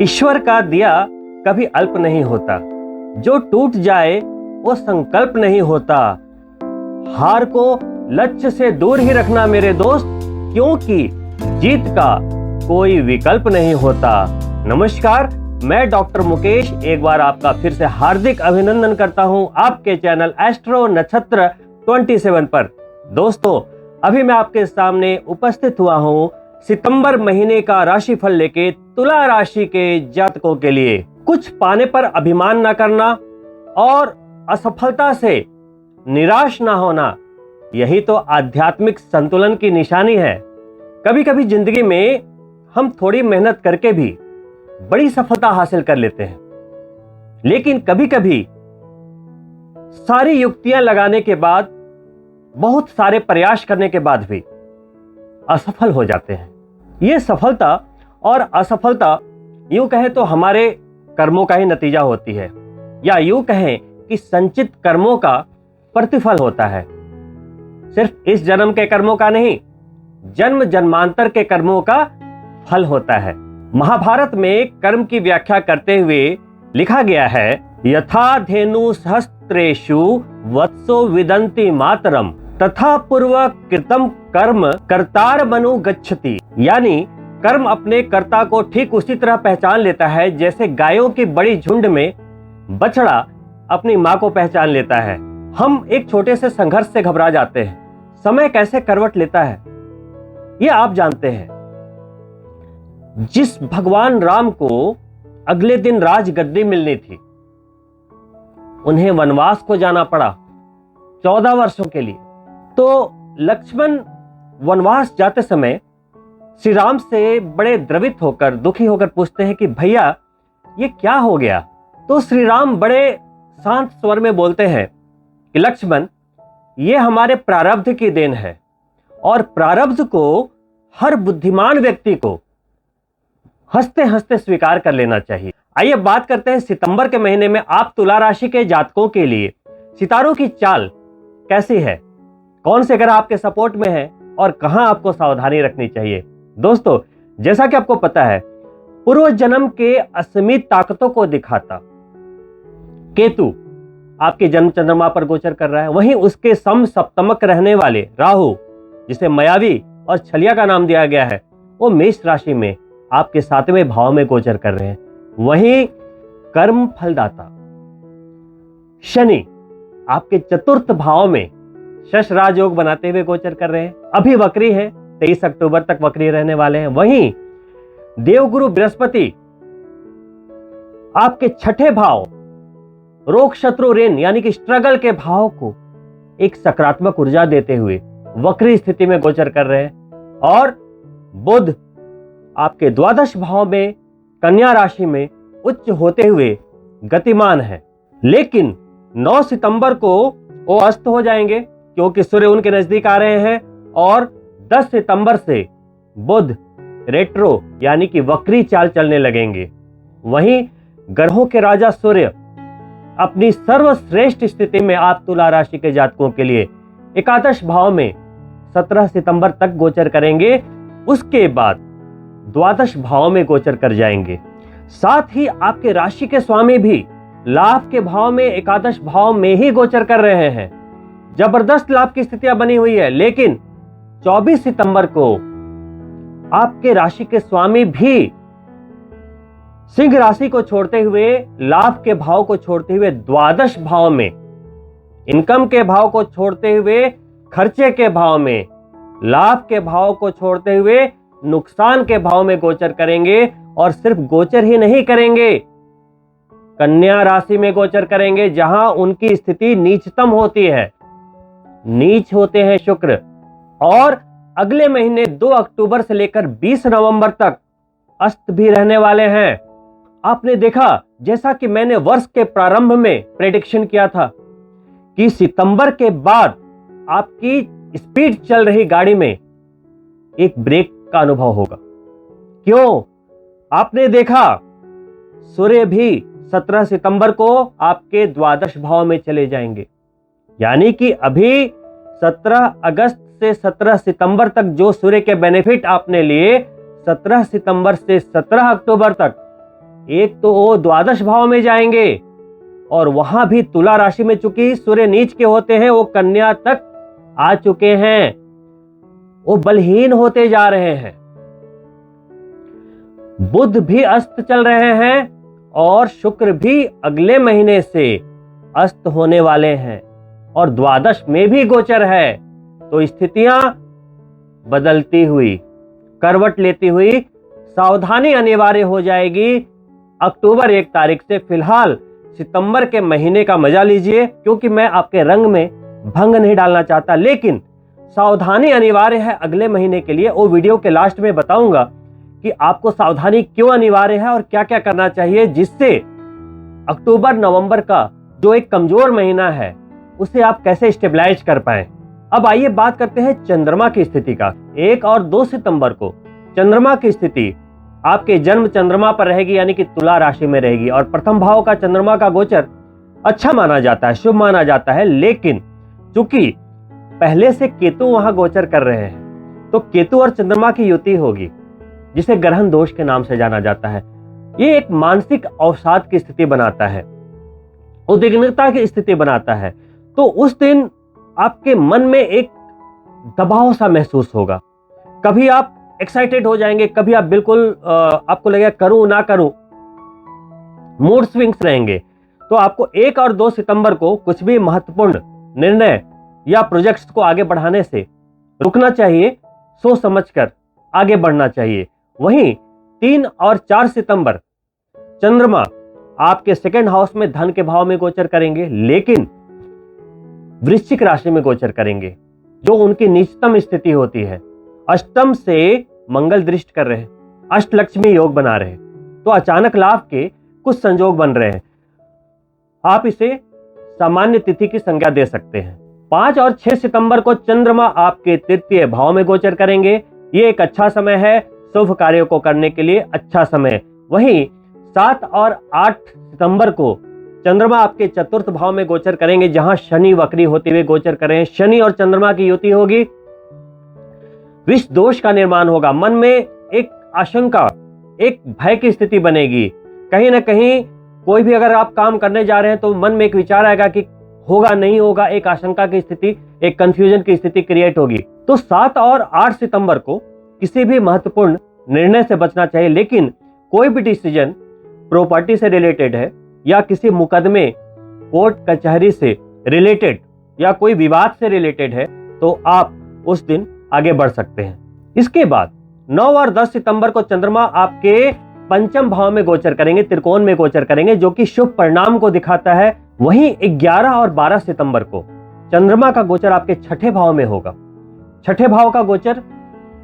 ईश्वर का दिया कभी अल्प नहीं होता, जो टूट जाए वो संकल्प नहीं होता। हार को लक्ष्य से दूर ही रखना मेरे दोस्त, क्योंकि जीत का कोई विकल्प नहीं होता। नमस्कार, मैं डॉक्टर मुकेश एक बार आपका फिर से हार्दिक अभिनंदन करता हूं आपके चैनल एस्ट्रो नक्षत्र 27 पर। दोस्तों, अभी मैं आपके सामने उपस्थित हुआ हूं सितंबर महीने का राशिफल लेके तुला राशि के जातकों के लिए। कुछ पाने पर अभिमान न करना और असफलता से निराश ना होना, यही तो आध्यात्मिक संतुलन की निशानी है। कभी कभी जिंदगी में हम थोड़ी मेहनत करके भी बड़ी सफलता हासिल कर लेते हैं, लेकिन कभी कभी सारी युक्तियां लगाने के बाद, बहुत सारे प्रयास करने के बाद भी असफल हो जाते हैं। यह सफलता और असफलता यूं कहें तो हमारे कर्मों का ही नतीजा होती है, या यूं कहें कि संचित कर्मों का प्रतिफल होता है। सिर्फ इस जन्म के कर्मों का नहीं, जन्म जन्मांतर के कर्मों का फल होता है। महाभारत में कर्म की व्याख्या करते हुए लिखा गया है, यथा धेनु सहस्त्रेषु वत्सो विदन्ति मातरम तथा पूर्व कृतम कर्म कर्तार मनु गच्छति। यानी कर्म अपने कर्ता को ठीक उसी तरह पहचान लेता है जैसे गायों की बड़ी झुंड में बछड़ा अपनी मां को पहचान लेता है। हम एक छोटे से संघर्ष से घबरा जाते हैं, समय कैसे करवट लेता है ये आप जानते हैं। जिस भगवान राम को अगले दिन राजगद्दी मिलनी थी, उन्हें वनवास को जाना पड़ा 14 वर्षों के लिए। तो लक्ष्मण वनवास जाते समय श्री राम से बड़े द्रवित होकर, दुखी होकर पूछते हैं कि भैया ये क्या हो गया। तो श्री राम बड़े शांत स्वर में बोलते हैं कि लक्ष्मण, ये हमारे प्रारब्ध की देन है और प्रारब्ध को हर बुद्धिमान व्यक्ति को हंसते हंसते स्वीकार कर लेना चाहिए। आइए बात करते हैं सितंबर के महीने में आप तुला राशि के जातकों के लिए सितारों की चाल कैसी है, कौन से ग्रह आपके सपोर्ट में है और कहां आपको सावधानी रखनी चाहिए। दोस्तों, जैसा कि आपको पता है, पूर्व जन्म के असीमित ताकतों को दिखाता केतु आपके जन्म चंद्रमा पर गोचर कर रहा है। वहीं उसके सम सप्तमक रहने वाले राहु, जिसे मायावी और छलिया का नाम दिया गया है, वो मेष राशि में आपके 7वें भाव में गोचर कर रहे हैं। वहीं कर्म फलदाता शनि आपके 4th भाव में शश राजयोग बनाते हुए गोचर कर रहे हैं। अभी वक्री है, 23 अक्टूबर तक वक्री रहने वाले हैं। वहीं देवगुरु बृहस्पति आपके 6ठे भाव रोग शत्रु ऋण यानी कि स्ट्रगल के भाव को एक सकारात्मक ऊर्जा देते हुए वक्री स्थिति में गोचर कर रहे हैं। और बुध आपके 12 भाव में कन्या राशि में उच्च होते हुए गतिमान है, लेकिन 9 सितंबर को वो अस्त हो जाएंगे क्योंकि सूर्य उनके नजदीक आ रहे हैं। और 10 सितंबर से बुध रेट्रो यानी कि वक्री चाल चलने लगेंगे। वहीं ग्रहों के राजा सूर्य अपनी सर्वश्रेष्ठ स्थिति में आप तुला राशि के जातकों के लिए एकादश भाव में 17 सितंबर तक गोचर करेंगे। उसके बाद 12 भाव में गोचर कर जाएंगे। साथ ही आपके राशि के स्वामी भी लाभ के भाव में एकादश भाव में ही गोचर कर रहे हैं। जबरदस्त लाभ की स्थितियां बनी हुई है। लेकिन 24 सितंबर को आपके राशि के स्वामी भी सिंह राशि को छोड़ते हुए, लाभ के भाव को छोड़ते हुए 12 भाव में, इनकम के भाव को छोड़ते हुए खर्चे के भाव में, लाभ के भाव को छोड़ते हुए नुकसान के भाव में गोचर करेंगे। और सिर्फ गोचर ही नहीं करेंगे, कन्या राशि में गोचर करेंगे जहां उनकी स्थिति नीचतम होती है। नीच होते हैं शुक्र। और अगले महीने 2 अक्टूबर से लेकर 20 नवंबर तक अस्त भी रहने वाले हैं। आपने देखा, जैसा कि मैंने वर्ष के प्रारंभ में प्रेडिक्शन किया था कि सितंबर के बाद आपकी स्पीड चल रही गाड़ी में एक ब्रेक का अनुभव होगा। क्यों? आपने देखा, सूर्य भी 17 सितंबर को आपके 12 भाव में चले जाएंगे। यानी कि अभी 17 अगस्त से 17 सितंबर तक जो सूर्य के बेनिफिट आपने लिए, 17 सितंबर से 17 अक्टूबर तक एक तो वो द्वादश भाव में जाएंगे और वहां भी तुला राशि में, चूंकि सूर्य नीच के होते हैं, वो कन्या तक आ चुके हैं, वो बलहीन होते जा रहे हैं। बुध भी अस्त चल रहे हैं और शुक्र भी अगले महीने से अस्त होने वाले हैं और द्वादश में भी गोचर है। तो स्थितियां बदलती हुई, करवट लेती हुई सावधानी अनिवार्य हो जाएगी अक्टूबर 1 तारीख से। फिलहाल सितंबर के महीने का मजा लीजिए, क्योंकि मैं आपके रंग में भंग नहीं डालना चाहता, लेकिन सावधानी अनिवार्य है अगले महीने के लिए। वो वीडियो के लास्ट में बताऊंगा कि आपको सावधानी क्यों अनिवार्य है और क्या क्या करना चाहिए, जिससे अक्टूबर नवंबर का जो एक कमजोर महीना है उसे आप कैसे स्टेबलाइज कर पाए। अब आइए बात करते हैं चंद्रमा की स्थिति का। 1 और 2 सितंबर को चंद्रमा की स्थिति आपके जन्म चंद्रमा पर रहेगी, यानी कि तुला राशि में रहेगी। और प्रथम भाव का चंद्रमा का गोचर अच्छा माना जाता है, शुभ माना जाता है, लेकिन चूंकि पहले से केतु वहां गोचर कर रहे हैं, तो केतु और चंद्रमा की युति होगी, जिसे ग्रहण दोष के नाम से जाना जाता है। ये एक मानसिक अवसाद की स्थिति बनाता है, उद्विग्नता की स्थिति बनाता है। तो उस दिन आपके मन में एक दबाव सा महसूस होगा। कभी आप एक्साइटेड हो जाएंगे, कभी आप बिल्कुल आपको लगेगा करूं ना करूं, मूड स्विंग्स रहेंगे। तो आपको 1 और 2 सितंबर को कुछ भी महत्वपूर्ण निर्णय या प्रोजेक्ट्स को आगे बढ़ाने से रुकना चाहिए, सोच समझकर आगे बढ़ना चाहिए। वहीं 3 और 4 सितंबर चंद्रमा आपके सेकंड हाउस में धन के भाव में गोचर करेंगे, लेकिन वृश्चिक राशि में गोचर करेंगे, जो उनकी निचतम स्थिति होती है। अष्टम से मंगल दृष्ट कर रहे हैं, अष्टलक्ष्मी योग बना रहे हैं, तो अचानक लाभ के कुछ संयोग बन रहे हैं। आप इसे सामान्य तिथि की संज्ञा दे सकते हैं। 5 और 6 सितंबर को चंद्रमा आपके तृतीय भाव में गोचर करेंगे। ये एक अच्छा समय है, शुभ कार्यों को करने के लिए अच्छा समय। वहीं 7 और 8 सितंबर को चंद्रमा आपके चतुर्थ भाव में गोचर करेंगे, जहां शनि वक्री होते हुए गोचर कर रहे हैं। शनि और चंद्रमा की युति होगी, विष दोष का निर्माण होगा, मन में एक आशंका, एक भय की स्थिति बनेगी। कहीं ना कहीं कोई भी अगर आप काम करने जा रहे हैं तो मन में एक विचार आएगा कि होगा नहीं होगा, एक आशंका की स्थिति, एक कंफ्यूजन की स्थिति क्रिएट होगी। तो 7 और 8 सितंबर को किसी भी महत्वपूर्ण निर्णय से बचना चाहिए, लेकिन कोई भी डिसीजन प्रॉपर्टी से रिलेटेड है या किसी मुकदमे, कोर्ट कचहरी से रिलेटेड या कोई विवाद से रिलेटेड है, तो आप उस दिन आगे बढ़ सकते हैं। इसके बाद 9 और 10 सितंबर को चंद्रमा आपके पंचम भाव में गोचर करेंगे, त्रिकोण में गोचर करेंगे, जो कि शुभ परिणाम को दिखाता है। वहीं 11 और 12 सितंबर को चंद्रमा का गोचर आपके छठे भाव में होगा। छठे भाव का गोचर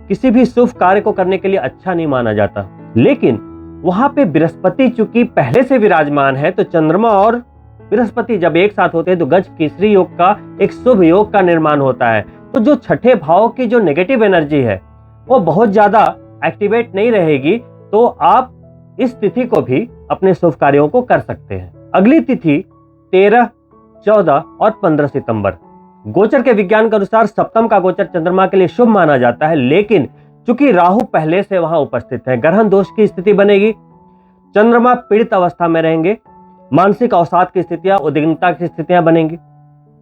किसी भी शुभ कार्य को करने के लिए अच्छा नहीं माना जाता, लेकिन वहां पे बृहस्पति चूंकि पहले से विराजमान है, तो चंद्रमा और बृहस्पति जब एक साथ होते हैं तो गज केसरी योग का एक शुभ योग का निर्माण होता है। तो जो छठे भाव की जो नेगेटिव एनर्जी है वो बहुत ज्यादा एक्टिवेट नहीं रहेगी, तो आप इस तिथि को भी अपने शुभ कार्यों को कर सकते हैं। अगली तिथि 13, 14 और 15 सितंबर। गोचर के विज्ञान के अनुसार सप्तम का गोचर चंद्रमा के लिए शुभ माना जाता है, लेकिन चूंकि राहु पहले से वहां उपस्थित है, ग्रहण दोष की स्थिति बनेगी, चंद्रमा पीड़ित अवस्था में रहेंगे, मानसिक अवसाद की स्थितियां, उद्विग्नता की स्थितियां बनेंगी।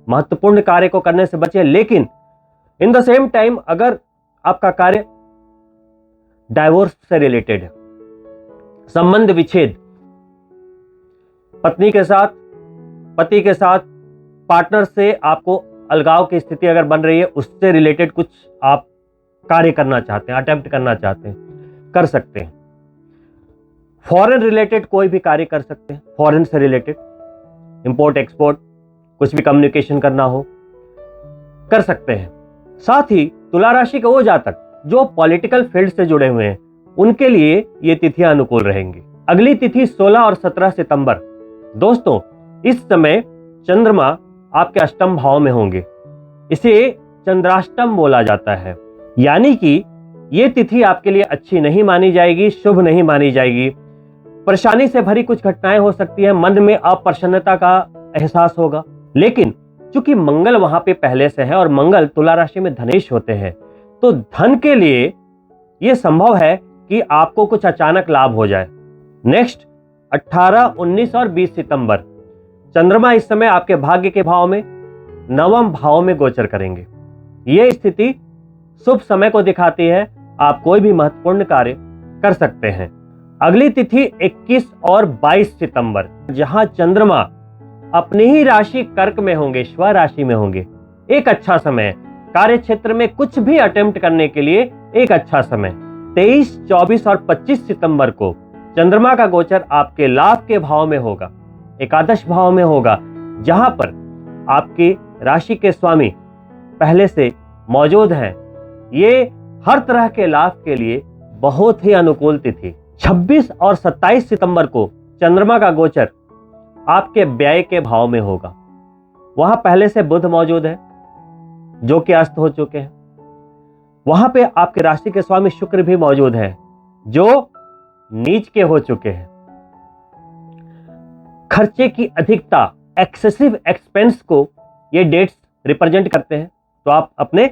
महत्वपूर्ण कार्य को करने से बचिए, लेकिन इन द सेम टाइम अगर आपका कार्य डाइवोर्स से रिलेटेड है, संबंध विच्छेद, पत्नी के साथ, पति के साथ, पार्टनर से आपको अलगाव की स्थिति अगर बन रही है, उससे रिलेटेड कुछ आप कार्य करना चाहते हैं, अटेम्प्ट करना चाहते हैं, कर सकते हैं। फॉरेन रिलेटेड कोई भी कार्य कर सकते हैं, फॉरेन से रिलेटेड इंपोर्ट एक्सपोर्ट, कुछ भी कम्युनिकेशन करना हो, कर सकते हैं। साथ ही तुला राशि के वो जातक जो पॉलिटिकल फील्ड से जुड़े हुए हैं, उनके लिए ये तिथियां अनुकूल रहेंगी। अगली तिथि 16 और 17 सितंबर। दोस्तों, इस समय चंद्रमा आपके अष्टम भाव में होंगे, इसे चंद्राष्टम बोला जाता है, यानी कि ये तिथि आपके लिए अच्छी नहीं मानी जाएगी, शुभ नहीं मानी जाएगी। परेशानी से भरी कुछ घटनाएं हो सकती है, मन में अप्रसन्नता का एहसास होगा, लेकिन चूंकि मंगल वहां पे पहले से है और मंगल तुला राशि में धनेश होते हैं, तो धन के लिए यह संभव है कि आपको कुछ अचानक लाभ हो जाए। नेक्स्ट 18, 19 और 20 सितंबर चंद्रमा इस समय आपके भाग्य के भाव में, नवम भाव में गोचर करेंगे। यह स्थिति शुभ समय को दिखाती है, आप कोई भी महत्वपूर्ण कार्य कर सकते हैं। अगली तिथि 21 और 22 सितंबर, जहां चंद्रमा अपनी ही राशि कर्क में होंगे, स्व राशि में होंगे। एक अच्छा समय है, कार्य क्षेत्र में कुछ भी अटेम्प्ट करने के लिए एक अच्छा समय। 23, 24 और 25 सितंबर को चंद्रमा का गोचर आपके लाभ के भाव में होगा, एकादश भाव में होगा, जहां पर आपकी राशि के स्वामी पहले से मौजूद हैं। ये हर तरह के लाभ के लिए बहुत ही अनुकूल तिथि। 26 और 27 सितंबर को चंद्रमा का गोचर आपके व्यय के भाव में होगा। वहां पहले से बुध मौजूद है, जो कि अस्त हो चुके हैं। वहां पे आपके राशि के स्वामी शुक्र भी मौजूद है, जो नीच के हो चुके हैं। खर्चे की अधिकता, एक्सेसिव एक्सपेंस को ये डेट्स रिप्रेजेंट करते हैं, तो आप अपने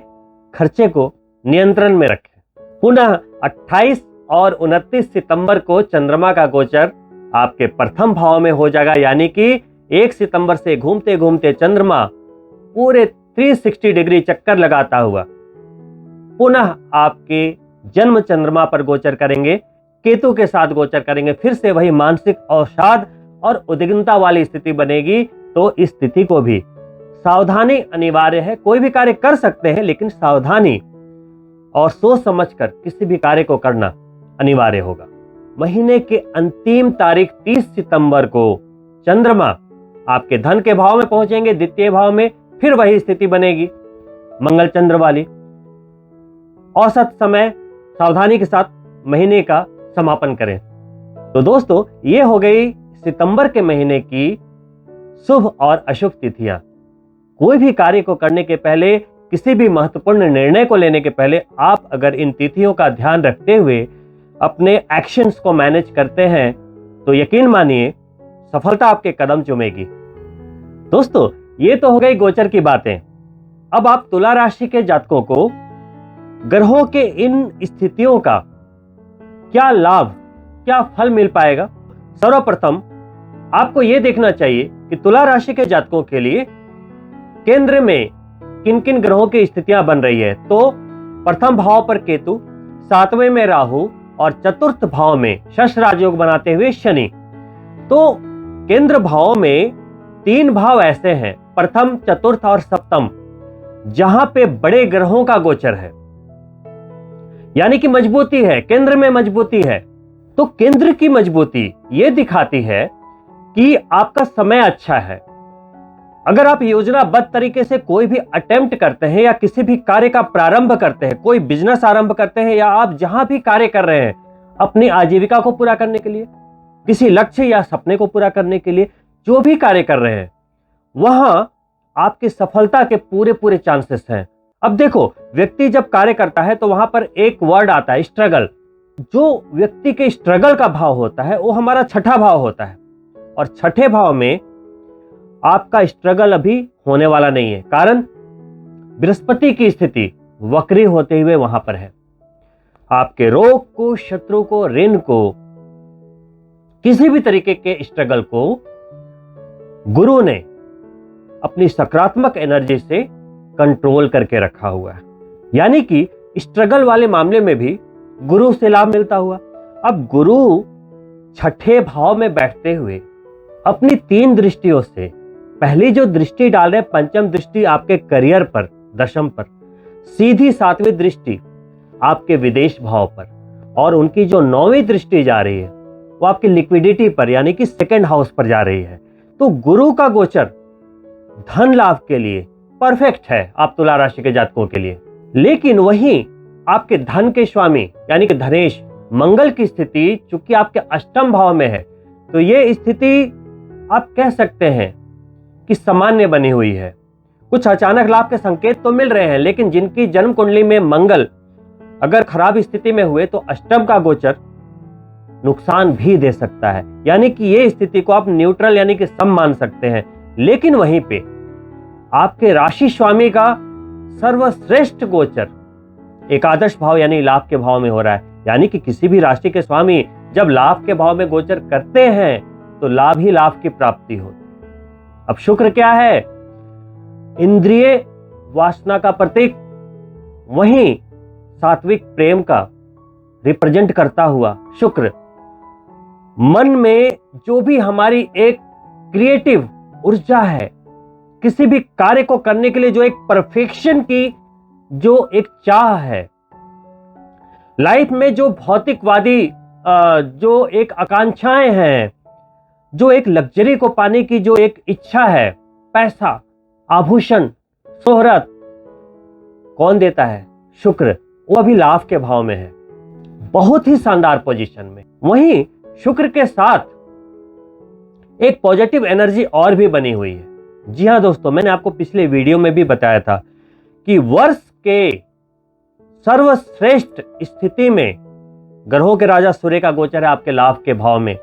खर्चे को नियंत्रण में रखें। पुनः 28 और 29 सितंबर को चंद्रमा का गोचर आपके प्रथम भाव में हो जाएगा, यानी कि 1 सितंबर से घूमते घूमते चंद्रमा पूरे 360 डिग्री चक्कर लगाता हुआ पुनः आपके जन्म चंद्रमा पर गोचर करेंगे, केतु के साथ गोचर करेंगे। फिर से वही मानसिक अवसाद और उद्विग्नता वाली स्थिति बनेगी। तो इस स्थिति को भी सावधानी अनिवार्य है। कोई भी कार्य कर सकते हैं, लेकिन सावधानी और सोच समझकर किसी भी कार्य को करना अनिवार्य होगा। महीने के अंतिम तारीख 30 सितंबर को चंद्रमा आपके धन के भाव में पहुंचेंगे, द्वितीय भाव में। फिर वही स्थिति बनेगी मंगल चंद्र वाली। औसत समय सावधानी के साथ महीने का समापन करें। तो दोस्तों, ये हो गई सितंबर के महीने की शुभ और अशुभ तिथियां। कोई भी कार्य को करने के पहले, किसी भी महत्वपूर्ण निर्णय को लेने के पहले आप अगर इन तिथियों का ध्यान रखते हुए अपने एक्शंस को मैनेज करते हैं, तो यकीन मानिए सफलता आपके कदम चूमेगी। दोस्तों, ये तो हो गई गोचर की बातें। अब आप तुला राशि के जातकों को ग्रहों के इन स्थितियों का क्या लाभ, क्या फल मिल पाएगा? सर्वप्रथम आपको यह देखना चाहिए कि तुला राशि के जातकों के लिए केंद्र में किन किन ग्रहों की स्थितियां बन रही है। तो प्रथम भाव पर केतु, 7वें में राहु और चतुर्थ भाव में शश राजयोग बनाते हुए शनि। तो केंद्र भाव में 3 भाव ऐसे हैं, प्रथम, चतुर्थ और सप्तम, जहां पे बड़े ग्रहों का गोचर है, यानी कि मजबूती है, केंद्र में मजबूती है। तो केंद्र की मजबूती यह दिखाती है कि आपका समय अच्छा है। अगर आप योजनाबद्ध तरीके से कोई भी अटेम्प्ट करते हैं या किसी भी कार्य का प्रारंभ करते हैं, कोई बिजनेस आरंभ करते हैं, या आप जहां भी कार्य कर रहे हैं अपनी आजीविका को पूरा करने के लिए, किसी लक्ष्य या सपने को पूरा करने के लिए, जो भी कार्य कर रहे हैं, वहां आपकी सफलता के पूरे पूरे चांसेस हैं। अब देखो, व्यक्ति जब कार्य करता है तो वहां पर एक वर्ड आता है, स्ट्रगल। जो व्यक्ति के स्ट्रगल का भाव होता है वो हमारा छठा भाव होता है, और छठे भाव में आपका स्ट्रगल अभी होने वाला नहीं है। कारण बृहस्पति की स्थिति वक्री होते हुए वहां पर है। आपके रोग को, शत्रु को, ऋण को, किसी भी तरीके के स्ट्रगल को गुरु ने अपनी सकारात्मक एनर्जी से कंट्रोल करके रखा हुआ है, यानी कि स्ट्रगल वाले मामले में भी गुरु से लाभ मिलता हुआ। अब गुरु छठे भाव में बैठते हुए अपनी 3 दृष्टियों से, पहली जो दृष्टि डाल रहे, पंचम दृष्टि आपके करियर पर, दशम पर, सीधी 7वीं दृष्टि आपके विदेश भाव पर, और उनकी जो 9वीं दृष्टि जा रही है वो आपकी लिक्विडिटी पर, यानी कि सेकंड हाउस पर जा रही है। तो गुरु का गोचर धन लाभ के लिए परफेक्ट है आप तुला राशि के जातकों के लिए। लेकिन वहीं आपके धन के स्वामी यानी कि धनेश मंगल की स्थिति चूंकि आपके अष्टम भाव में है, तो ये स्थिति आप कह सकते हैं कि सामान्य बनी हुई है। कुछ अचानक लाभ के संकेत तो मिल रहे हैं, लेकिन जिनकी जन्म कुंडली में मंगल अगर खराब स्थिति में हुए तो अष्टम का गोचर नुकसान भी दे सकता है, यानी कि ये स्थिति को आप न्यूट्रल यानी कि सम मान सकते हैं। लेकिन वहीं पे आपके राशि स्वामी का सर्वश्रेष्ठ गोचर एकादश भाव यानी लाभ के भाव में हो रहा है, यानी कि किसी भी राशि के स्वामी जब लाभ के भाव में गोचर करते हैं तो लाभ ही लाभ की प्राप्ति होती है। अब शुक्र क्या है? इंद्रिय वासना का प्रतीक, वहीं सात्विक प्रेम का रिप्रेजेंट करता हुआ शुक्र मन में जो भी हमारी एक क्रिएटिव ऊर्जा है, किसी भी कार्य को करने के लिए जो एक परफेक्शन की जो एक चाह है, लाइफ में जो भौतिकवादी जो एक आकांक्षाएं हैं, जो एक लग्जरी को पाने की जो एक इच्छा है, पैसा, आभूषण, शोहरत, कौन देता है? शुक्र। वो अभी लाभ के भाव में है, बहुत ही शानदार पोजीशन में। वहीं शुक्र के साथ एक पॉजिटिव एनर्जी और भी बनी हुई है। जी हां दोस्तों, मैंने आपको पिछले वीडियो में भी बताया था कि वर्ष के सर्वश्रेष्ठ स्थिति में ग्रहों के राजा सूर्य का गोचर है आपके लाभ के भाव में।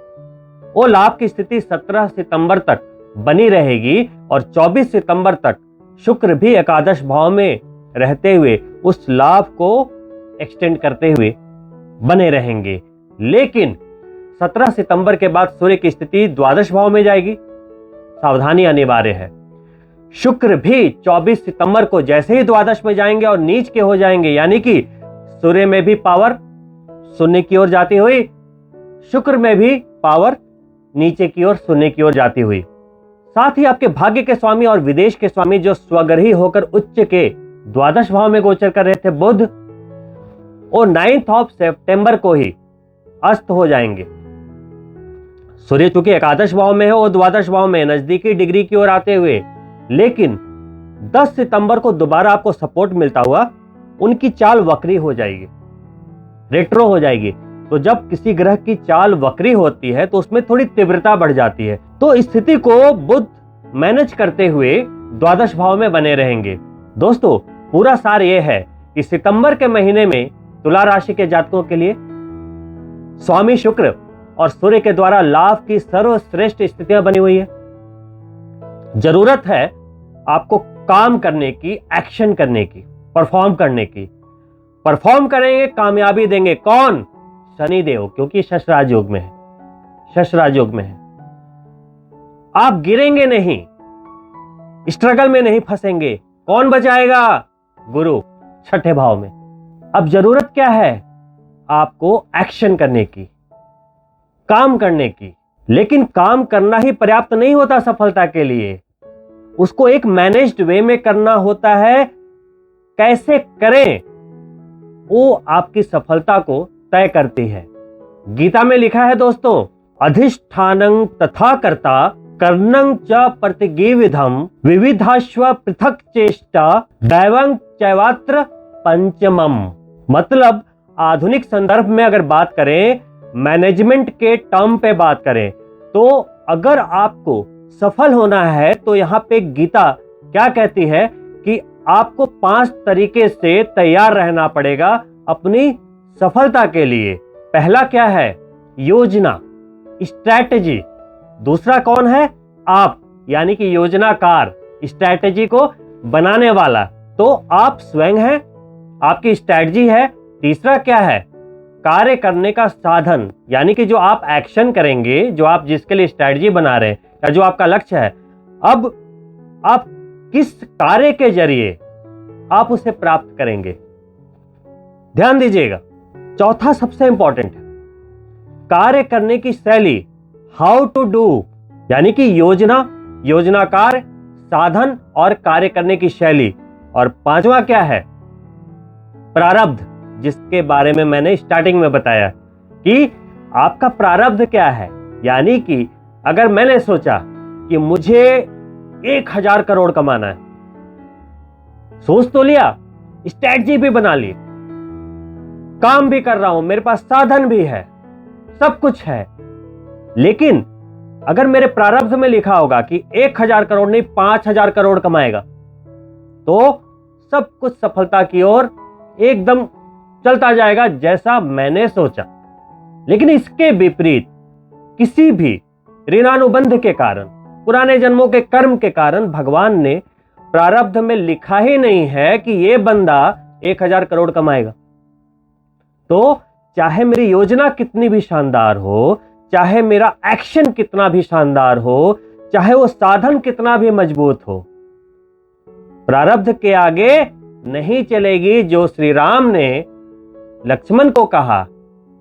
वो लाभ की स्थिति 17 सितंबर तक बनी रहेगी और 24 सितंबर तक शुक्र भी एकादश भाव में रहते हुए उस लाभ को एक्सटेंड करते हुए बने रहेंगे। लेकिन 17 सितंबर के बाद सूर्य की स्थिति द्वादश भाव में जाएगी, सावधानी अनिवार्य है। शुक्र भी 24 सितंबर को जैसे ही द्वादश में जाएंगे और नीच के हो जाएंगे, यानी कि सूर्य में भी पावर शून्य की ओर जाती हुई, शुक्र में भी पावर नीचे की ओर शून्य की ओर जाती हुई। साथ ही आपके भाग्य के स्वामी और विदेश के स्वामी जो स्वग्रही होकर उच्च के द्वादश भाव में गोचर कर रहे थे बुध, और 9 सितंबर को ही अस्त हो जाएंगे। सूर्य चूंकि एकादश भाव में है, वो द्वादश भाव में नजदीकी डिग्री की ओर आते हुए, लेकिन 10 सितंबर को दोबारा आपको सपोर्ट मिलता हुआ उनकी चाल वक्री हो जाएगी, रेट्रो हो जाएगी। तो जब किसी ग्रह की चाल वक्री होती है तो उसमें थोड़ी तीव्रता बढ़ जाती है। तो इस स्थिति को बुध मैनेज करते हुए द्वादश भाव में बने रहेंगे। दोस्तों, पूरा सार यह है कि सितंबर के महीने में तुला राशि के जातकों के लिए स्वामी शुक्र और सूर्य के द्वारा लाभ की सर्वश्रेष्ठ स्थितियां बनी हुई है। जरूरत है आपको काम करने की, एक्शन करने की, परफॉर्म करने की। परफॉर्म करेंगे, कामयाबी देंगे। कौन? शनिदेव, क्योंकि शश राजयोग में है, शश राजयोग में है। आप गिरेंगे नहीं, स्ट्रगल में नहीं फंसेंगे। कौन बचाएगा? गुरु, छठे भाव में। अब जरूरत क्या है? आपको एक्शन करने की, काम करने की। लेकिन काम करना ही पर्याप्त नहीं होता सफलता के लिए, उसको एक मैनेज्ड वे में करना होता है। कैसे करें, वो आपकी सफलता को तय करती है। गीता में लिखा है दोस्तों, अधिष्ठानं तथा कर्ता कर्णं च प्रतिगिविधम विविधाश्व पृथक चेष्टा दैवं चैवात्र पंचमम। मतलब आधुनिक संदर्भ में अगर बात करें, मैनेजमेंट के टर्म पे बात करें, तो अगर आपको सफल होना है तो यहां पे गीता क्या कहती है कि आपको 5 तरीके से तैयार रहना पड़ेगा अपनी सफलता के लिए। पहला क्या है? योजना, स्ट्रैटेजी। दूसरा कौन है? आप, यानी कि योजनाकार, स्ट्रैटेजी को बनाने वाला तो आप स्वयं हैं, आपकी स्ट्रैटेजी है। तीसरा क्या है? कार्य करने का साधन, यानी कि जो आप एक्शन करेंगे, जो आप जिसके लिए स्ट्रैटेजी बना रहे हैं या जो आपका लक्ष्य है, अब आप किस कार्य के जरिए आप उसे प्राप्त करेंगे। ध्यान दीजिएगा। चौथा सबसे इंपॉर्टेंट है कार्य करने की शैली, हाउ टू डू, यानी कि योजना, योजनाकार, साधन और कार्य करने की शैली। और पांचवा क्या है? प्रारब्ध, जिसके बारे में मैंने स्टार्टिंग में बताया कि आपका प्रारब्ध क्या है। यानी कि अगर मैंने सोचा कि मुझे 1000 करोड़ कमाना है, सोच तो लिया, स्ट्रैटेजी भी बना ली, काम भी कर रहा हूं, मेरे पास साधन भी है, सब कुछ है, लेकिन अगर मेरे प्रारब्ध में लिखा होगा कि 1000 करोड़ नहीं 5000 करोड़ कमाएगा, तो सब कुछ सफलता की ओर एकदम चलता जाएगा जैसा मैंने सोचा। लेकिन इसके विपरीत किसी भी ऋणानुबंध के कारण, पुराने जन्मों के कर्म के कारण भगवान ने प्रारब्ध में लिखा ही नहीं है कि यह बंदा 1000 करोड़ कमाएगा, तो चाहे मेरी योजना कितनी भी शानदार हो, चाहे मेरा एक्शन कितना भी शानदार हो, चाहे वो साधन कितना भी मजबूत हो, प्रारब्ध के आगे नहीं चलेगी। जो श्री राम ने लक्ष्मण को कहा,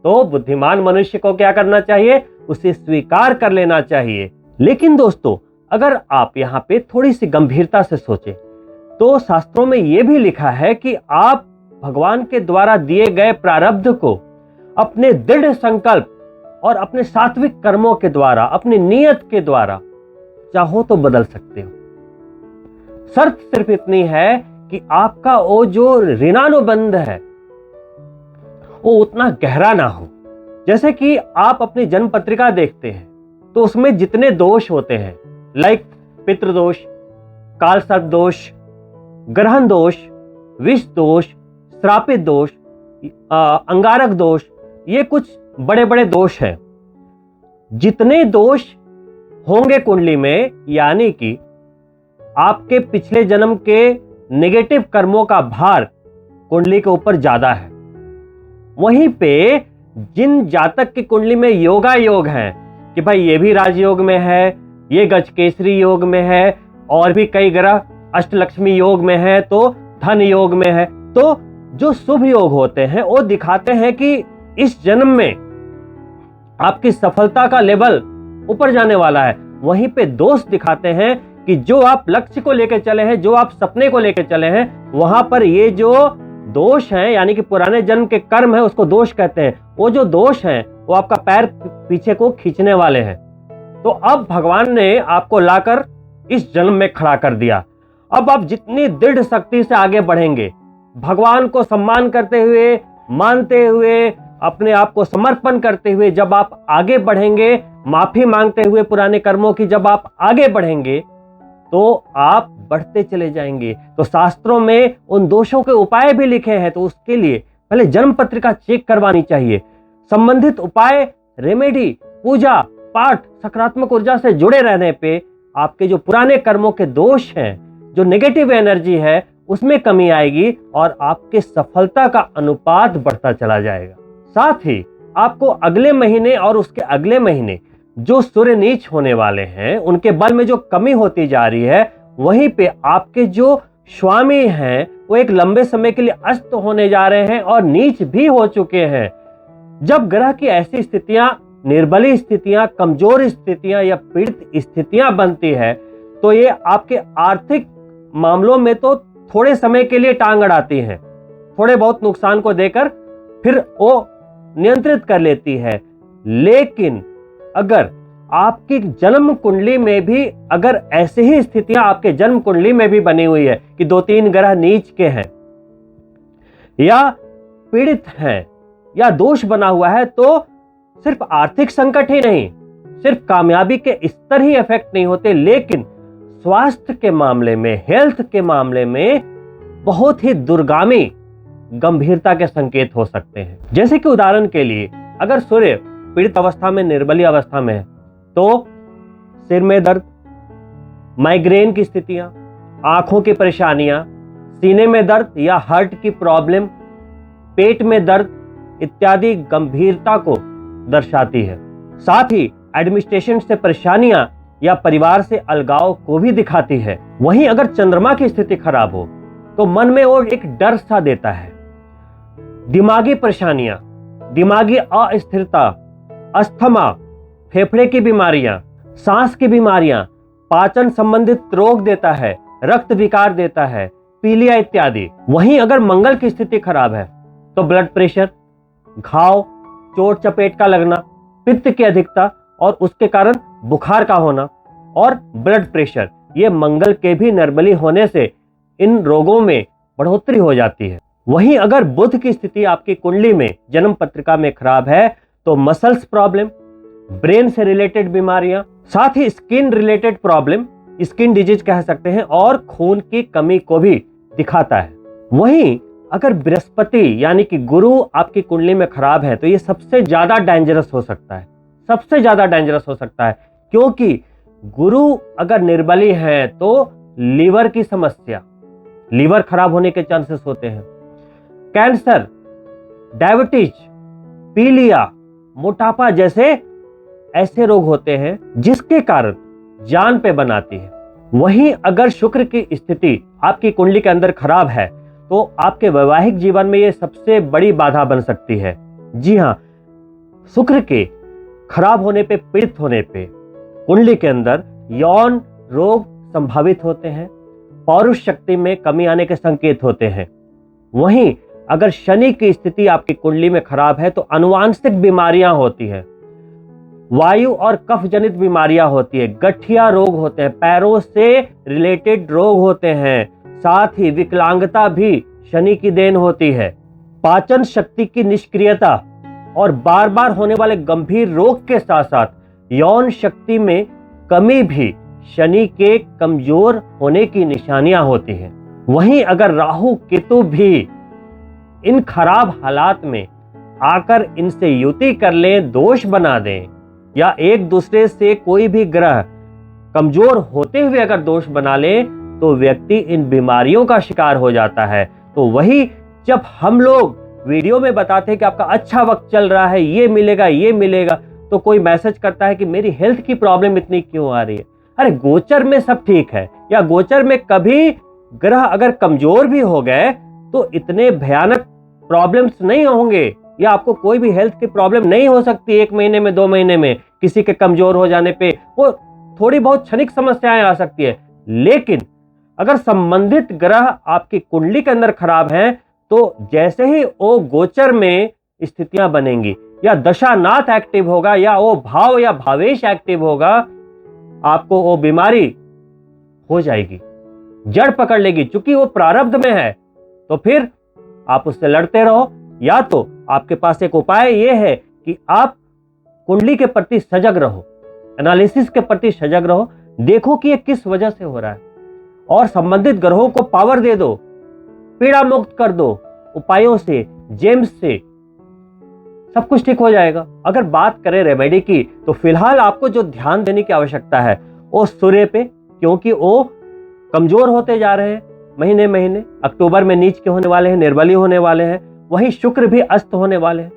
तो बुद्धिमान मनुष्य को क्या करना चाहिए? उसे स्वीकार कर लेना चाहिए। लेकिन दोस्तों, अगर आप यहां पे थोड़ी सी गंभीरता से सोचें, तो शास्त्रों में यह भी लिखा है कि आप भगवान के द्वारा दिए गए प्रारब्ध को अपने दृढ़ संकल्प और अपने सात्विक कर्मों के द्वारा, अपनी नियत के द्वारा चाहो तो बदल सकते हो। शर्त सिर्फ इतनी है कि आपका वो जो ऋणानुबंध है वो उतना गहरा ना हो। जैसे कि आप अपनी जन्म पत्रिका देखते हैं तो उसमें जितने दोष होते हैं, लाइक पितृदोष, काल सर्प दोष, ग्रहण दोष, विष दोष, श्रापित दोष, अंगारक दोष, ये कुछ बड़े बड़े दोष हैं। जितने दोष होंगे कुंडली में, यानी कि आपके पिछले जन्म के नेगेटिव कर्मों का भार कुंडली के ऊपर ज्यादा है। वहीं पे जिन जातक की कुंडली में योगा योग है कि भाई ये भी राजयोग में है, ये गजकेसरी योग में है, और भी कई ग्रह अष्टलक्ष्मी योग में है, तो धन योग में है, तो जो शुभ योग होते हैं वो दिखाते हैं कि इस जन्म में आपकी सफलता का लेवल ऊपर जाने वाला है। वहीं पे दोष दिखाते हैं कि जो आप लक्ष्य को लेकर चले हैं, जो आप सपने को लेकर चले हैं, वहां पर ये जो दोष हैं, यानी कि पुराने जन्म के कर्म है, उसको दोष कहते हैं। वो जो दोष हैं वो आपका पैर पीछे को खींचने वाले हैं। तो अब भगवान ने आपको लाकर इस जन्म में खड़ा कर दिया। अब आप जितनी दृढ़ शक्ति से आगे बढ़ेंगे, भगवान को सम्मान करते हुए, मानते हुए, अपने आप को समर्पण करते हुए जब आप आगे बढ़ेंगे, माफी मांगते हुए पुराने कर्मों की जब आप आगे बढ़ेंगे, तो आप बढ़ते चले जाएंगे। तो शास्त्रों में उन दोषों के उपाय भी लिखे हैं, तो उसके लिए पहले जन्म पत्रिका चेक करवानी चाहिए। संबंधित उपाय, रेमेडी, पूजा पाठ, सकारात्मक ऊर्जा से जुड़े रहने पे आपके जो पुराने कर्मों के दोष हैं, जो नेगेटिव एनर्जी है, उसमें कमी आएगी और आपके सफलता का अनुपात बढ़ता चला जाएगा। साथ ही आपको अगले महीने और उसके अगले महीने जो सूर्य नीच होने वाले हैं, उनके बल में जो कमी होती जा रही है, वहीं पे आपके जो स्वामी हैं वो एक लंबे समय के लिए अस्त होने जा रहे हैं और नीच भी हो चुके हैं। जब ग्रह की ऐसी स्थितियां, निर्बली स्थितियां, कमजोर स्थितियां या पीड़ित स्थितियां बनती है, तो ये आपके आर्थिक मामलों में तो थोड़े समय के लिए टांग अड़ाती हैं, थोड़े बहुत नुकसान को देकर फिर वो नियंत्रित कर लेती है। लेकिन अगर आपकी जन्म कुंडली में भी अगर ऐसी ही स्थितियां आपके जन्म कुंडली में भी बनी हुई है कि 2-3 ग्रह नीच के हैं या पीड़ित हैं या दोष बना हुआ है, तो सिर्फ आर्थिक संकट ही नहीं, सिर्फ कामयाबी के स्तर ही इफेक्ट नहीं होते, लेकिन स्वास्थ्य के मामले में, हेल्थ के मामले में बहुत ही दुर्गामी गंभीरता के संकेत हो सकते हैं। जैसे कि उदाहरण के लिए, अगर सूर्य पीड़ित अवस्था में, निर्बली अवस्था में है, तो सिर में दर्द, माइग्रेन की स्थितियां, आंखों की परेशानियां, सीने में दर्द या हार्ट की प्रॉब्लम, पेट में दर्द इत्यादि गंभीरता को दर्शाती है। साथ ही एडमिनिस्ट्रेशन से परेशानियां या परिवार से अलगाव को भी दिखाती है। वहीं अगर चंद्रमा की स्थिति खराब हो तो मन में वो एक डर सा देता है। दिमागी परेशानियां, दिमागी अस्थिरता, अस्थमा, फेफड़े की बीमारियां, सांस की बीमारियां, पाचन संबंधित रोग देता है, रक्त विकार देता है, पीलिया इत्यादि। वहीं अगर मंगल की स्थिति खराब है तो ब्लड प्रेशर, घाव, चोट चपेट का लगना, पित्त की अधिकता और उसके कारण बुखार का होना और ब्लड प्रेशर, ये मंगल के भी निर्बली होने से इन रोगों में बढ़ोतरी हो जाती है। वहीं अगर बुध की स्थिति आपकी कुंडली में, जन्म पत्रिका में खराब है, तो मसल्स प्रॉब्लम, ब्रेन से रिलेटेड बीमारियां, साथ ही skin related problem, skin disease कह सकते हैं, और खून की कमी को भी दिखाता है। वहीं अगर बृहस्पति यानी कि गुरु आपकी कुंडली में खराब है, तो ये सबसे ज्यादा डेंजरस हो सकता है, सबसे ज्यादा डेंजरस हो सकता है, क्योंकि गुरु अगर निर्बली है तो लीवर की समस्या, लीवर खराब होने के चांसेस होते हैं, कैंसर, डायबिटीज, पीलिया, मोटापा जैसे ऐसे रोग होते हैं जिसके कारण जान पे बनाती है। वहीं अगर शुक्र की स्थिति आपकी कुंडली के अंदर खराब है तो आपके वैवाहिक जीवन में यह सबसे बड़ी बाधा बन सकती है। जी हाँ, शुक्र के खराब होने पे, पीड़ित होने पे कुंडली के अंदर यौन रोग संभावित होते हैं, पौरुष शक्ति में कमी आने के संकेत होते हैं। वहीं अगर शनि की स्थिति आपकी कुंडली में खराब है तो आनुवांशिक बीमारियां होती हैं, वायु और कफ जनित बीमारियां होती है, गठिया रोग होते हैं, पैरों से रिलेटेड रोग होते हैं, साथ ही विकलांगता भी शनि की देन होती है। पाचन शक्ति की निष्क्रियता और बार बार होने वाले गंभीर रोग के साथ साथ यौन शक्ति में कमी भी शनि के कमजोर होने की निशानियां होती हैं। वहीं अगर राहु केतु भी इन खराब हालात में आकर इनसे युति कर लें, दोष बना दें, या एक दूसरे से कोई भी ग्रह कमजोर होते हुए अगर दोष बना ले तो व्यक्ति इन बीमारियों का शिकार हो जाता है। तो वही जब हम लोग वीडियो में बताते हैं कि आपका अच्छा वक्त चल रहा है, ये मिलेगा, तो कोई मैसेज करता है कि मेरी हेल्थ की प्रॉब्लम इतनी क्यों आ रही है। अरे गोचर में सब ठीक है, या गोचर में कभी ग्रह अगर कमजोर भी हो गए तो इतने भयानक प्रॉब्लम्स नहीं होंगे, या आपको कोई भी हेल्थ की प्रॉब्लम नहीं हो सकती 1 महीने में, 2 महीने में। किसी के कमजोर हो जाने पे वो थोड़ी बहुत क्षणिक समस्याएं आ सकती है, लेकिन अगर संबंधित ग्रह आपकी कुंडली के अंदर खराब हैं तो जैसे ही वो गोचर में स्थितियां बनेंगी, या दशानाथ एक्टिव होगा, या वो भाव या भावेश एक्टिव होगा, आपको वो बीमारी हो जाएगी, जड़ पकड़ लेगी। चूंकि वो प्रारब्ध में है तो फिर आप उससे लड़ते रहो, या तो आपके पास एक उपाय ये है कि आप कुंडली के प्रति सजग रहो, एनालिसिस के प्रति सजग रहो, देखो कि ये किस वजह से हो रहा है और संबंधित ग्रहों को पावर दे दो, पीड़ा मुक्त कर दो उपायों से, जेम्स से, सब कुछ ठीक हो जाएगा। अगर बात करें रेमेडी की तो फिलहाल आपको जो ध्यान देने की आवश्यकता है वो सूर्य पे, क्योंकि वो कमजोर होते जा रहे हैं महीने महीने। अक्टूबर में नीच के होने वाले हैं, निर्बली होने वाले हैं। वहीं शुक्र भी अस्त होने वाले हैं,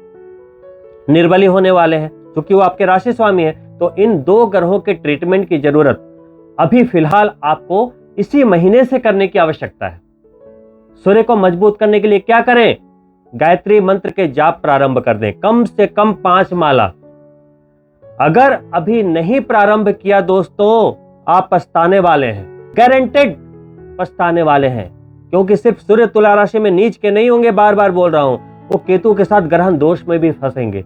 निर्बली होने वाले हैं, क्योंकि वो आपके राशि स्वामी है। तो इन 2 ग्रहों के ट्रीटमेंट की जरूरत अभी फिलहाल आपको इसी महीने से करने की आवश्यकता है। सूर्य को मजबूत करने के लिए क्या करें? गायत्री मंत्र के जाप प्रारंभ कर दें, कम से कम 5 माला। अगर अभी नहीं प्रारंभ किया दोस्तों, आप पछताने वाले हैं, गारंटेड पछताने वाले हैं, क्योंकि सिर्फ सूर्य तुला राशि में नीच के नहीं होंगे, बार बार बोल रहा हूं, वो केतु के साथ ग्रहण दोष में भी फंसेंगे।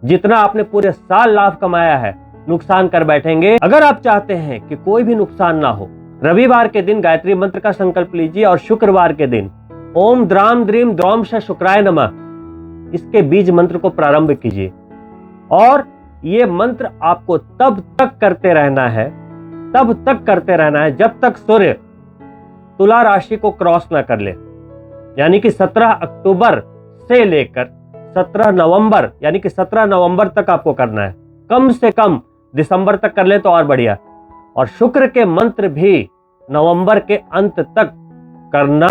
जितना आपने पूरे साल लाभ कमाया है नुकसान कर बैठेंगे। अगर आप चाहते हैं कि कोई भी नुकसान ना हो, रविवार के दिन गायत्री मंत्र का संकल्प लीजिए और शुक्रवार के दिन ओम द्राम द्रीम द्रौम श शुक्राय नमः इसके बीज मंत्र को प्रारंभ कीजिए। और ये मंत्र आपको तब तक करते रहना है जब तक सूर्य तुला राशि को क्रॉस ना कर ले, यानी कि 17 अक्टूबर से लेकर 17 नवंबर, यानी कि 17 नवंबर तक आपको करना है। कम से कम दिसंबर तक कर ले तो और बढ़िया। और शुक्र के मंत्र भी नवंबर के अंत तक करना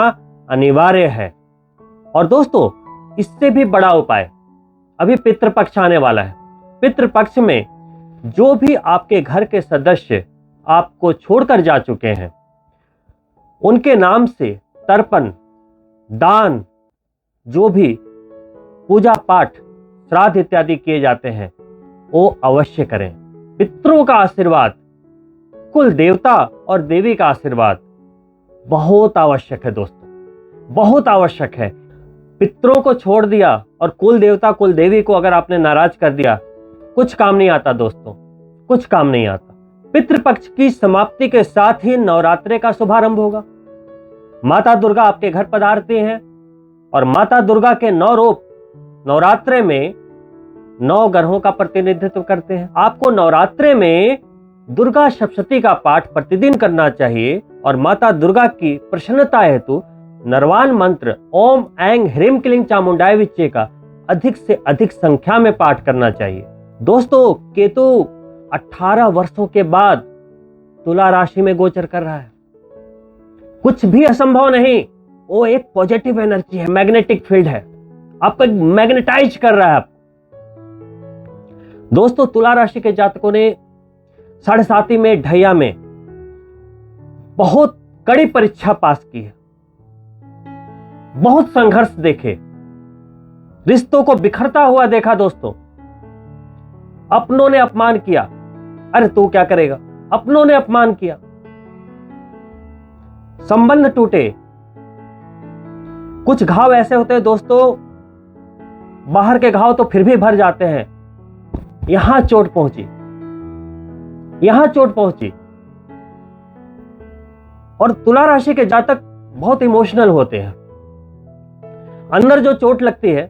अनिवार्य है। और दोस्तों, इससे भी बड़ा उपाय, अभी पितृपक्ष आने वाला है। पितृपक्ष में जो भी आपके घर के सदस्य आपको छोड़कर जा चुके हैं, उनके नाम से तर्पण, दान, जो भी पूजा पाठ, श्राद्ध इत्यादि किए जाते हैं वो अवश्य करें। पितरों का आशीर्वाद, कुल देवता और देवी का आशीर्वाद बहुत आवश्यक है दोस्तों, बहुत आवश्यक है। पितरों को छोड़ दिया और कुल देवता कुल देवी को अगर आपने नाराज कर दिया, कुछ काम नहीं आता दोस्तों, कुछ काम नहीं आता। पितृपक्ष की समाप्ति के साथ ही नवरात्रि का शुभारंभ होगा। माता दुर्गा आपके घर पधारती हैं और माता दुर्गा के 9 रूप नवरात्रि में 9 ग्रहों का प्रतिनिधित्व करते हैं। आपको नवरात्रि में दुर्गा सप्तशती का पाठ प्रतिदिन करना चाहिए और माता दुर्गा की प्रसन्नता हेतु नरवान मंत्र ओम ऐंग ह्रीम क्लीं चामुंडाय विच्चे का अधिक से अधिक संख्या में पाठ करना चाहिए। दोस्तों, केतु 18 वर्षों के बाद तुला राशि में गोचर कर रहा है। कुछ भी असंभव नहीं, वो एक पॉजिटिव एनर्जी है, मैग्नेटिक फील्ड है, आपको मैग्नेटाइज कर रहा है। दोस्तों, तुला राशि के जातकों ने 7.5 में ढैया में बहुत कड़ी परीक्षा पास की है, बहुत संघर्ष देखे, रिश्तों को बिखरता हुआ देखा। दोस्तों, अपनों ने अपमान किया, अरे तू क्या करेगा, अपनों ने अपमान किया, संबंध टूटे। कुछ घाव ऐसे होते हैं दोस्तों, बाहर के घाव तो फिर भी भर जाते हैं, यहां चोट पहुंची, यहां चोट पहुंची। और तुला राशि के जातक बहुत इमोशनल होते हैं, अंदर जो चोट लगती है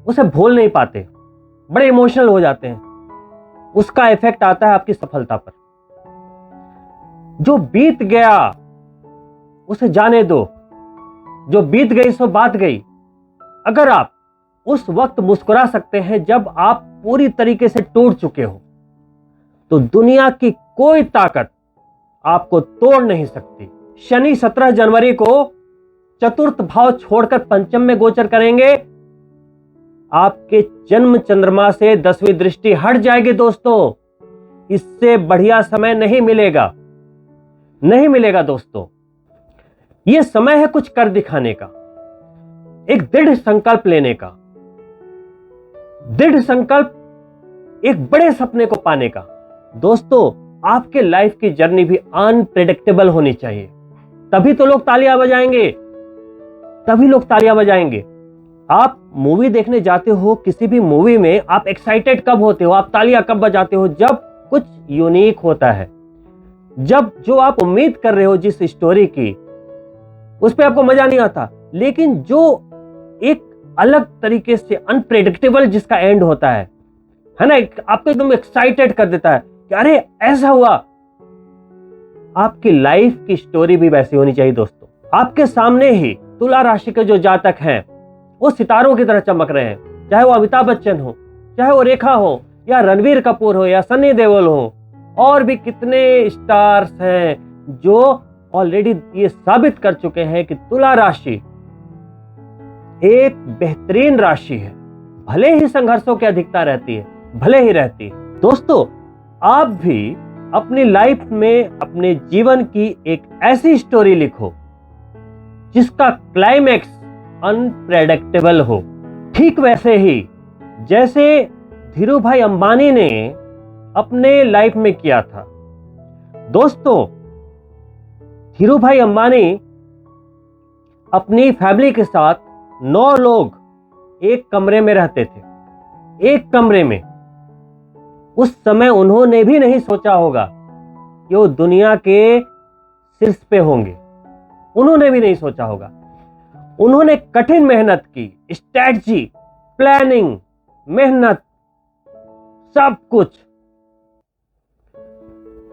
उसे भूल नहीं पाते, बड़े इमोशनल हो जाते हैं, उसका इफेक्ट आता है आपकी सफलता पर। जो बीत गया उसे जाने दो, जो बीत गई सो बात गई। अगर आप उस वक्त मुस्कुरा सकते हैं जब आप पूरी तरीके से टूट चुके हो, तो दुनिया की कोई ताकत आपको तोड़ नहीं सकती। शनि 17 जनवरी को चतुर्थ भाव छोड़कर पंचम में गोचर करेंगे। आपके जन्म चंद्रमा से 10वीं दृष्टि हट जाएगी दोस्तों, इससे बढ़िया समय नहीं मिलेगा, नहीं मिलेगा दोस्तों। यह समय है कुछ कर दिखाने का, एक दृढ़ संकल्प लेने का, दृढ़ संकल्प एक बड़े सपने को पाने का। दोस्तों, आपके लाइफ की जर्नी भी अनप्रेडिक्टेबल होनी चाहिए, तभी तो लोग तालियां बजाएंगे, तभी लोग तालियां बजाएंगे। आप मूवी देखने जाते हो, किसी भी मूवी में आप एक्साइटेड कब होते हो, आप तालियां कब बजाते हो? जब कुछ यूनिक होता है, जब जो आप उम्मीद कर रहे हो जिस स्टोरी की, उस पर आपको मजा नहीं आता। लेकिन जो एक अलग तरीके से अनप्रेडिक्टेबल जिसका एंड होता है ना, आपको एकदम एक्साइटेड कर देता है कि अरे ऐसा हुआ। आपकी लाइफ की स्टोरी भी वैसी होनी चाहिए दोस्तों। आपके सामने ही तुला राशि के जो जातक हैं वो सितारों की तरह चमक रहे हैं, चाहे वो अमिताभ बच्चन हो, चाहे वो रेखा हो, या रणवीर कपूर हो, या सनी देओल हो, और भी कितने स्टार्स हैं जो ऑलरेडी ये साबित कर चुके हैं कि तुला राशि एक बेहतरीन राशि है। भले ही संघर्षों की अधिकता रहती है, भले ही रहती है। दोस्तों, आप भी अपनी लाइफ में अपने जीवन की एक ऐसी स्टोरी लिखो जिसका क्लाइमैक्स अनप्रेडिक्टेबल हो। ठीक वैसे ही जैसे धीरू भाई अंबानी ने अपने लाइफ में किया था। दोस्तों, धीरू भाई अंबानी अपनी फैमिली के साथ 9 लोग एक कमरे में रहते थे, एक कमरे में। उस समय उन्होंने भी नहीं सोचा होगा कि वो दुनिया के शीर्ष पे होंगे, उन्होंने भी नहीं सोचा होगा। उन्होंने कठिन मेहनत की, स्ट्रैटेजी, प्लानिंग, मेहनत, सब कुछ।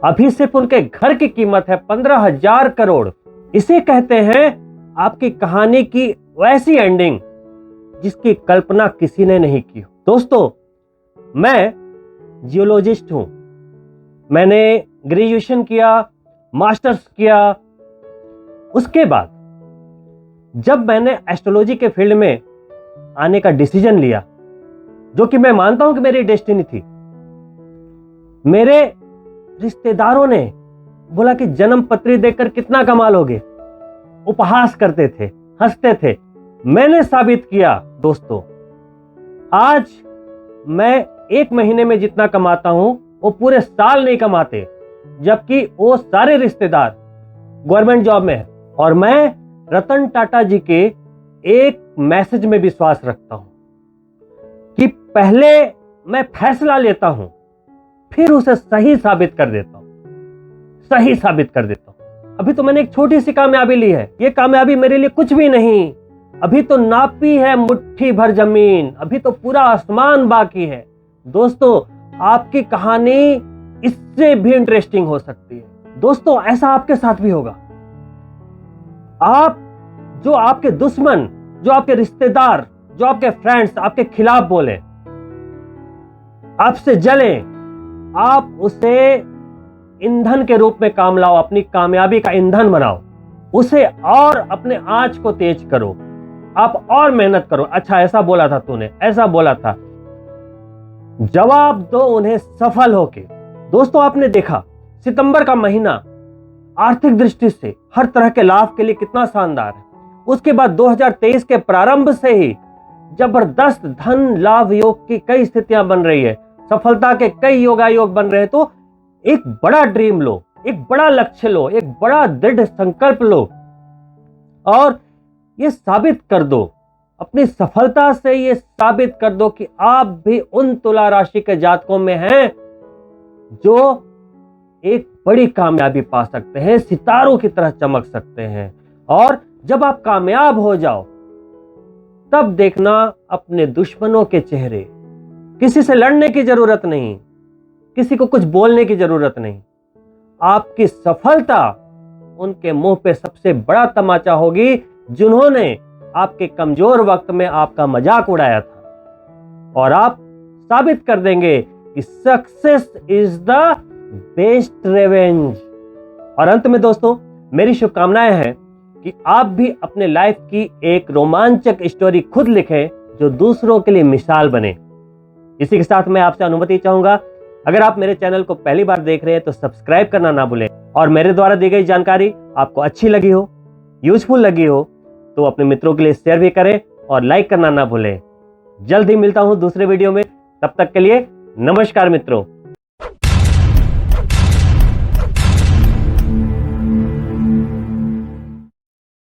अभी सिर्फ उनके घर की कीमत है 15,000 करोड़। इसे कहते हैं आपकी कहानी की वैसी एंडिंग जिसकी कल्पना किसी ने नहीं की। दोस्तों, मैं जियोलॉजिस्ट हूं, मैंने ग्रेजुएशन किया, मास्टर्स किया। उसके बाद जब मैंने एस्ट्रोलॉजी के फील्ड में आने का डिसीजन लिया, जो कि मैं मानता हूं कि मेरी डेस्टिनी थी, मेरे रिश्तेदारों ने बोला कि जन्म पत्री देखकर कितना कमा लोगे, उपहास करते थे, हंसते थे। मैंने साबित किया दोस्तों, आज मैं 1 महीने में जितना कमाता हूं वो पूरे साल नहीं कमाते, जबकि वो सारे रिश्तेदार गवर्नमेंट जॉब में है। और मैं रतन टाटा जी के एक मैसेज में विश्वास रखता हूं कि पहले मैं फैसला लेता हूं, फिर उसे सही साबित कर देता हूं, सही साबित कर देता हूं। अभी तो मैंने एक छोटी सी कामयाबी ली है, ये कामयाबी मेरे लिए कुछ भी नहीं। अभी तो नापी है मुट्ठी भर जमीन, अभी तो पूरा आसमान बाकी है। दोस्तों, आपकी कहानी इससे भी इंटरेस्टिंग हो सकती है। दोस्तों, ऐसा आपके साथ भी होगा। आप जो आपके दुश्मन, जो आपके रिश्तेदार, जो आपके फ्रेंड्स आपके खिलाफ बोले, आपसे जले, आप उसे ईंधन के रूप में काम लाओ, अपनी कामयाबी का ईंधन बनाओ, उसे और अपने आंच को तेज करो, आप और मेहनत करो। अच्छा, ऐसा बोला था तूने, ऐसा बोला था। जवाब दो उन्हें सफल होके। दोस्तों, आपने देखा सितंबर का महीना आर्थिक दृष्टि से हर तरह के लाभ के लिए कितना शानदार है। उसके बाद 2023 के प्रारंभ से ही जबरदस्त धन लाभ योग की कई स्थितियां बन रही है, सफलता के कई योगायोग बन रहे हैं। तो एक बड़ा ड्रीम लो, एक बड़ा लक्ष्य लो, एक बड़ा दृढ़ संकल्प लो और ये साबित कर दो, अपनी सफलता से ये साबित कर दो कि आप भी उन तुला राशि के जातकों में हैं जो एक बड़ी कामयाबी पा सकते हैं, सितारों की तरह चमक सकते हैं। और जब आप कामयाब हो जाओ तब देखना अपने दुश्मनों के चेहरे। किसी से लड़ने की जरूरत नहीं, किसी को कुछ बोलने की जरूरत नहीं। आपकी सफलता उनके मुंह पे सबसे बड़ा तमाचा होगी जिन्होंने आपके कमजोर वक्त में आपका मजाक उड़ाया था। और आप साबित कर देंगे कि success is the best revenge. और अंत में दोस्तों, मेरी शुभकामनाएं हैं कि आप भी अपने लाइफ की एक रोमांचक स्टोरी खुद लिखें जो दूसरों के लिए मिसाल बने। इसी के साथ मैं आपसे अनुमति चाहूंगा, अगर आप मेरे चैनल को पहली बार देख रहे हैं तो सब्सक्राइब करना ना भूलें। और मेरे द्वारा दी गई जानकारी आपको अच्छी लगी हो, यूजफुल लगी हो तो अपने मित्रों के लिए शेयर भी करें और लाइक करना ना भूलें। जल्द ही मिलता हूं दूसरे वीडियो में, तब तक के लिए नमस्कार मित्रों।